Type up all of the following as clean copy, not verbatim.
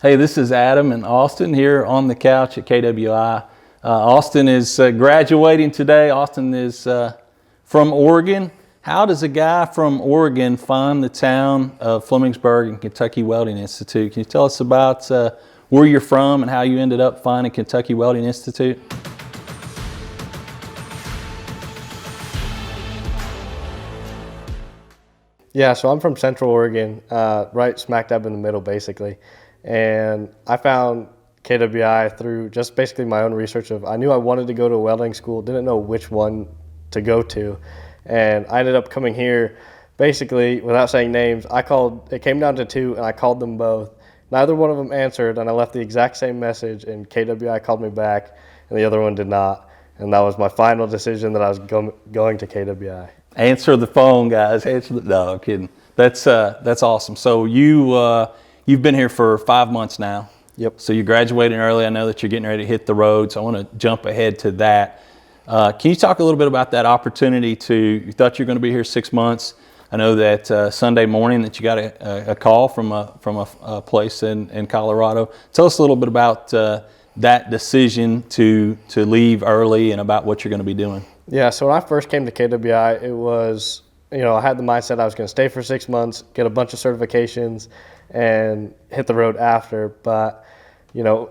Hey, this is Adam and Austin here on the couch at KWI. Austin is graduating today. Austin is from Oregon. How does a guy from Oregon find the town of Flemingsburg and Kentucky Welding Institute? Can you tell us about where you're from and how you ended up finding Kentucky Welding Institute? Yeah, so I'm from Central Oregon, right smack dab in the middle, basically. And I found KWI through just basically my own research I knew I wanted to go to a welding school, didn't know which one to go to. And I ended up coming here, basically, without saying names, it came down to two, and I called them both. Neither one of them answered, and I left the exact same message, and KWI called me back, and the other one did not. And that was my final decision that I was going to KWI. Answer the phone, guys. No, I'm kidding. That's awesome. So you've been here for 5 months now. Yep. So you're graduating early. I know that you're getting ready to hit the road. So I want to jump ahead to that. Can you talk a little bit about that opportunity you thought you were going to be here 6 months? I know that Sunday morning that you got a call from a place in Colorado. Tell us a little bit about that decision to leave early and about what you're going to be doing. Yeah, so when I first came to KWI, it was, I had the mindset I was going to stay for 6 months, get a bunch of certifications, and hit the road after. But,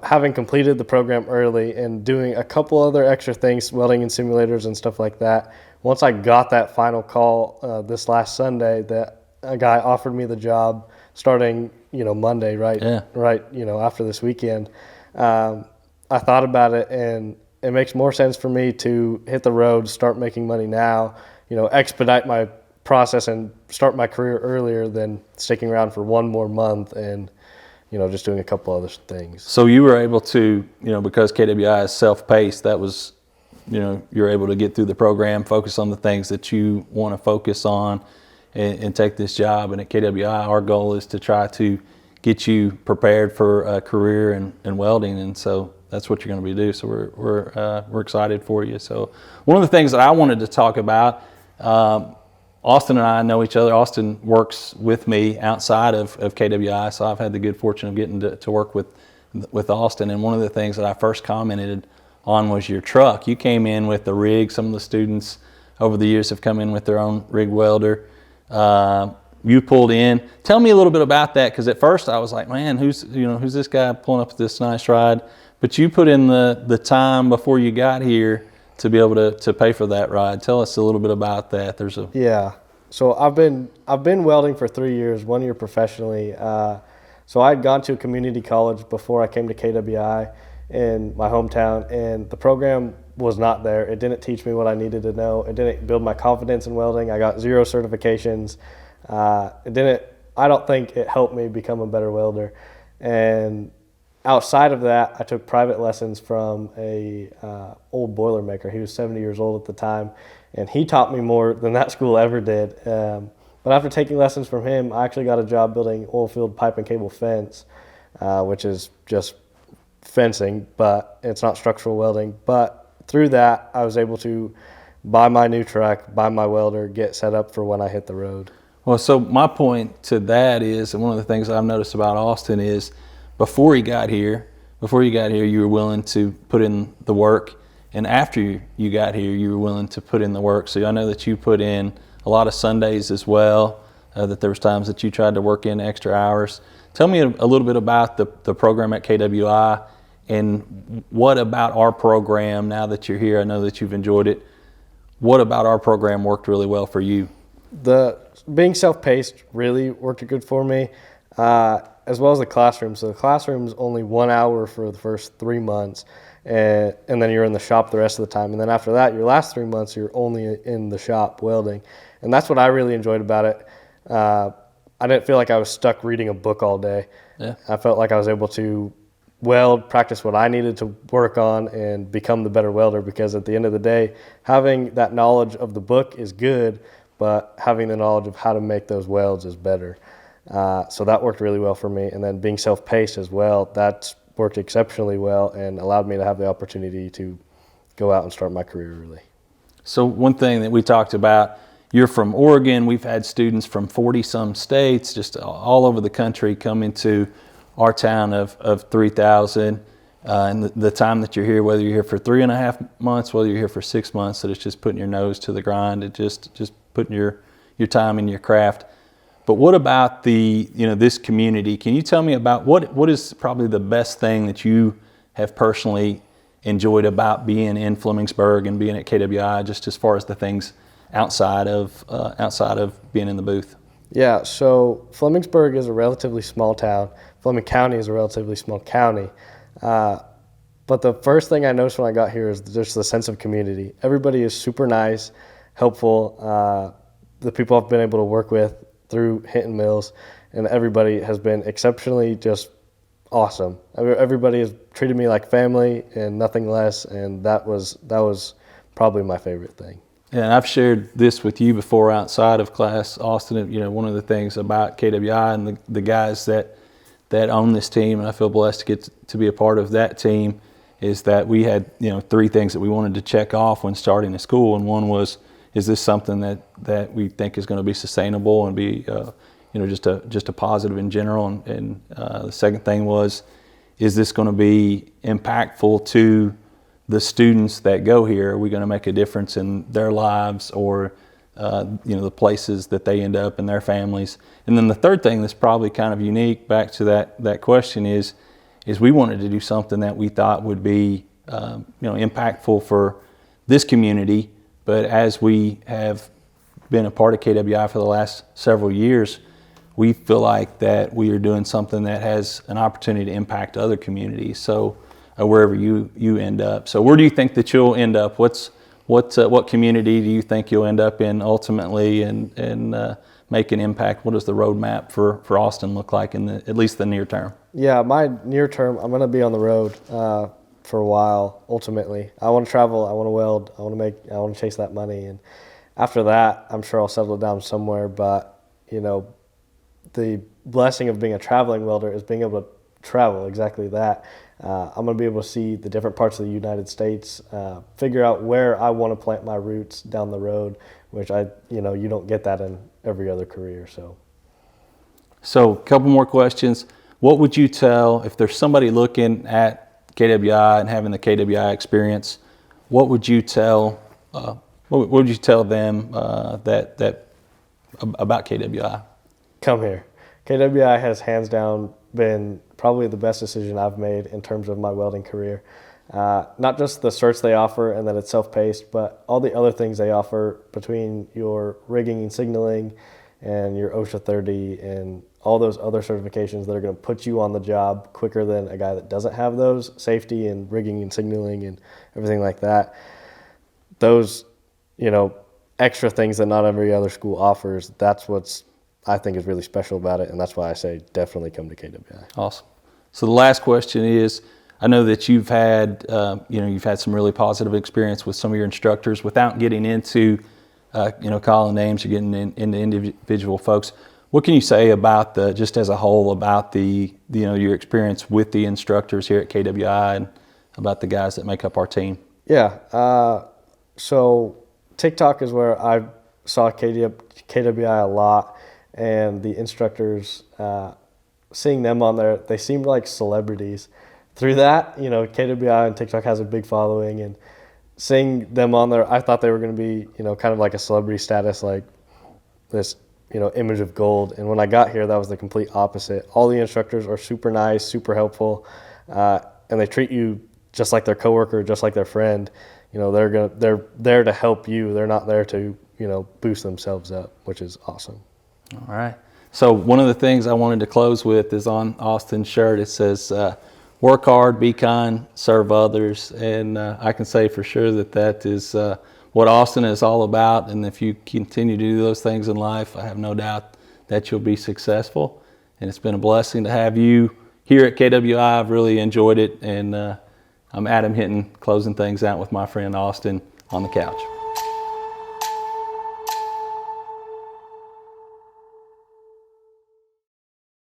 having completed the program early and doing a couple other extra things, welding in simulators and stuff like that, once I got that final call this last Sunday, that a guy offered me the job starting, Monday, right? Yeah. Right, after this weekend. I thought about it, and it makes more sense for me to hit the road, start making money now, expedite my process and start my career earlier than sticking around for one more month and, just doing a couple other things. So you were able to, because KWI is self-paced, that was, you're able to get through the program, focus on the things that you want to focus on and take this job. And at KWI, our goal is to try to get you prepared for a career in welding. And so that's what you're going to be doing. So we're excited for you. So one of the things that I wanted to talk about, Austin and I know each other. Austin works with me outside of KWI, so I've had the good fortune of getting to work with Austin. And one of the things that I first commented on was your truck. You came in with the rig. Some of the students over the years have come in with their own rig welder. You pulled in. Tell me a little bit about that, because at first I was like, man, who's this guy pulling up this nice ride? But you put in the time before you got here to be able to pay for that ride. Tell us a little bit about that. Yeah. So I've been welding for 3 years, 1 year professionally. So I had gone to a community college before I came to KWI in my hometown, and the program was not there. It didn't teach me what I needed to know. It didn't build my confidence in welding. I got 0 certifications. I don't think it helped me become a better welder. And outside of that, I took private lessons from a old Boilermaker. He was 70 years old at the time, and he taught me more than that school ever did. But after taking lessons from him, I actually got a job building oil field pipe and cable fence, which is just fencing, but it's not structural welding. But through that, I was able to buy my new truck, buy my welder, get set up for when I hit the road. Well, so my point to that is, and one of the things I've noticed about Austin is, before you got here, you were willing to put in the work, and after you got here, you were willing to put in the work. So I know that you put in a lot of Sundays as well, that there was times that you tried to work in extra hours. Tell me a little bit about the program at KWI, and what about our program now that you're here? I know that you've enjoyed it. What about our program worked really well for you? Being self-paced really worked good for me, as well as the classroom. So the classroom's only 1 hour for the first 3 months, and then you're in the shop the rest of the time. And then after that, your last 3 months, you're only in the shop welding. And that's what I really enjoyed about it. I didn't feel like I was stuck reading a book all day. Yeah. I felt like I was able to weld, practice what I needed to work on, and become the better welder, because at the end of the day, having that knowledge of the book is good, but having the knowledge of how to make those welds is better. So that worked really well for me. And then being self-paced as well, that's worked exceptionally well and allowed me to have the opportunity to go out and start my career early. So one thing that we talked about, you're from Oregon. We've had students from 40-some states, just all over the country, come into our town of 3,000. And the time that you're here, whether you're here for 3.5 months, whether you're here for 6 months, that it's just putting your nose to the grind, and just putting your time in your craft. But what about this community? Can you tell me about what is probably the best thing that you have personally enjoyed about being in Flemingsburg and being at KWI, just as far as the things outside of being in the booth? Yeah, so Flemingsburg is a relatively small town. Fleming County is a relatively small county. But the first thing I noticed when I got here is just the sense of community. Everybody is super nice, helpful. The people I've been able to work with through Hinton Mills, and everybody has been exceptionally just awesome. Everybody has treated me like family and nothing less, and that was probably my favorite thing. And I've shared this with you before outside of class, Austin. One of the things about KWI and the guys that own this team, and I feel blessed to get to be a part of that team, is that we had 3 things that we wanted to check off when starting a school, and one was, is this something that we think is going to be sustainable and be just a positive in general, and the second thing was, is this going to be impactful to the students that go here? Are we going to make a difference in their lives, or the places that they end up and their families? And then the third thing that's probably kind of unique, back to that question, is we wanted to do something that we thought would be impactful for this community. But as we have been a part of KWI for the last several years, we feel like that we are doing something that has an opportunity to impact other communities. So wherever you end up. So where do you think that you'll end up? What community do you think you'll end up in ultimately, and make an impact? What does the roadmap for Austin look like in at least the near term? Yeah, my near term, I'm going to be on the road for a while. Ultimately, I want to travel. I want to weld. I want to chase that money, and after that, I'm sure I'll settle down somewhere. But the blessing of being a traveling welder is being able to travel. Exactly that. I'm going to be able to see the different parts of the United States, figure out where I want to plant my roots down the road, which you don't get that in every other career. So a couple more questions. What would you tell, if there's somebody looking at KWI and having the KWI experience, what would you tell them that about KWI? Come here. KWI has hands down been probably the best decision I've made in terms of my welding career. Not just the certs they offer and that it's self-paced, but all the other things they offer between your rigging and signaling and your OSHA 30 and all those other certifications that are going to put you on the job quicker than a guy that doesn't have those, safety and rigging and signaling and everything like that. Those, extra things that not every other school offers, that's what's I think is really special about it, and that's why I say definitely come to KWI. Awesome. So the last question is, I know that you've had some really positive experience with some of your instructors. Without getting into calling names, you're getting into individual folks. What can you say about just as a whole about your experience with the instructors here at KWI and about the guys that make up our team? Yeah. So TikTok is where I saw KWI a lot. And the instructors, seeing them on there, they seemed like celebrities. Through that, KWI and TikTok has a big following, and seeing them on there, I thought they were going to be, kind of like a celebrity status, like this, image of gold. And when I got here, that was the complete opposite. All the instructors are super nice, super helpful, and they treat you just like their coworker, just like their friend. They're there to help you. They're not there to, boost themselves up, which is awesome. All right. So one of the things I wanted to close with is on Austin's shirt. It says, work hard, be kind, serve others. And I can say for sure that is what Austin is all about. And if you continue to do those things in life, I have no doubt that you'll be successful. And it's been a blessing to have you here at KWI. I've really enjoyed it. And I'm Adam Hinton, closing things out with my friend Austin on the couch.